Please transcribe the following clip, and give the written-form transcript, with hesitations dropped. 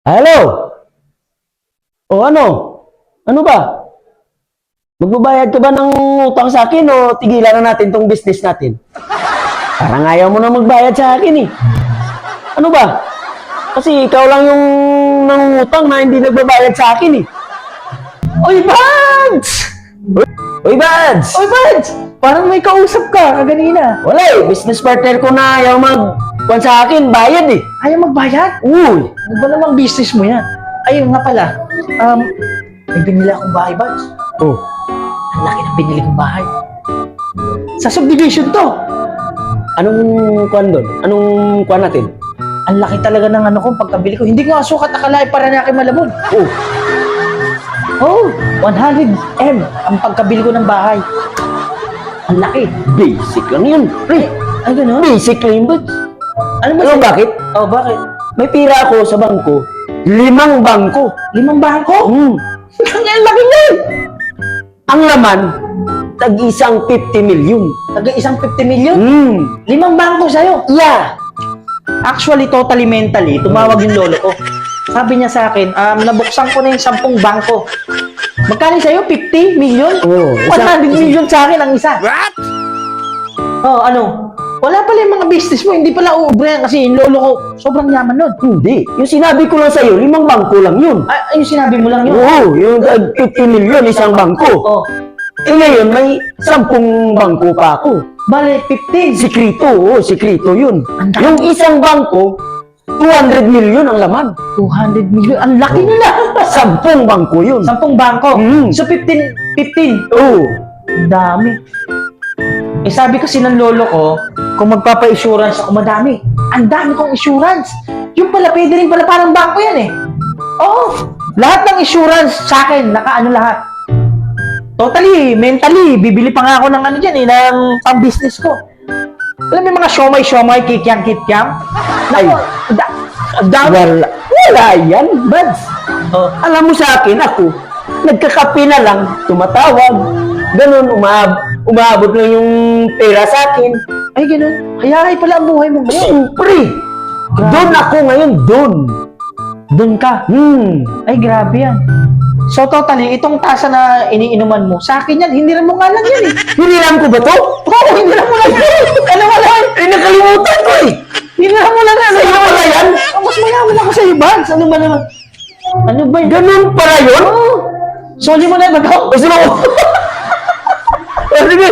Hello? O ano? Ano ba? Magbabayad ka ba ng utang sa akin o tigilan na natin tong business natin? Parang ayaw mo na magbayad sa akin eh. Ano ba? Kasi ikaw lang yung nangungutang na hindi nagbabayad sa akin eh. Oy, Bads! Uy, Bads! Oy, Bads! Parang may kausap ka kaganina. Wala eh, business partner ko na ayaw kuwan sa akin, bayad eh. Ayaw magbayad? Uy! Ano ba namang business mo yan? Ayun nga pala, may binili akong bahay, Bads. Oh, Ang laki ng binili kong bahay. Sa subdivision to. anong kuwan doon? Anong kuwan natin? Ang laki talaga ng ano ko, pagkabili ko. Hindi nga sukat akalain para na aking Malabon. Oh, Oh, 100M ang pagkabili ko ng bahay. Ang laki. basic lang yun. Pre, Ay, gano'n? basic lang yun, Bads. Ano ba? Alam mo bakit? Oh, bakit? May pira ako sa bangko. 5 bangko. 5 bangko? Ang laki niyan! Ang laman, tag-isang 50 milyon. Taga isang 50 million? 5 Hmm. bangko sa'yo. Yeah. Actually, totally mentally, tumawag yung lolo ko. Sabi niya sa akin, nabuksan ko na yung 10 bangko. Magkano sa'yo? 50 million? Oo, 100 million sa akin ang isa. What? Oh, ano? Wala pala yung mga business mo, hindi pala uubre yan kasi yung lolo ko, sobrang yaman nun. Hindi. Yung sinabi ko lang sa'yo, 5 bangko lang yun. Ay, yung sinabi mo lang yun. Oo, yung 50 milyon, isang bangko. Oh, Eh ngayon, may 10 bangko pa ako. bale, 15. Sikrito, oo, sikrito yun. Ang dami. Yung isang bangko, 200 milyon ang laman. 200 million. Ang laki nila. 10 bangko yun. 10 bangko. Mm. So, 15. Oo. Ang dami. Eh, sabi kasi ng lolo ko, kung magpapa-insurance ako, madami. Ang dami kong insurance. Yung pala, pwede rin pala parang bangko yan eh. Oo. Lahat ng insurance sa akin, nakaano lahat. Totally, mentally, bibili pa nga ako ng ano dyan eh, ng pang-business ko. Alam mo yung mga siomay, kikyang. Ay. Naku, ang dami. Wala yan, Bads. Oh. Alam mo sa akin, ako, nagkakape na lang, tumatawag. Ganun, umaabot lang yung pera sa akin. Ay, ganun. Hayay pala ang buhay mo ngayon. Siyempre, Grabe. doon ako ngayon, doon. Doon ka. Ay, grabe yan. So, totally, itong tasa na iniinuman mo, sa akin yan, hiniram mo nga lang yan eh. Hiniram ko ba to? Oo, hiniram mo lang yan. Ano wala? Eh, nakalimutan ko eh. Hiniram mo lang yan. Sa'yo pala yan? Mas mayaman ako sa Bans. Ano ba naman? Ano ba yun? Ganun pala yun? Soli mo na ba ito? Gusto mo? O, sige,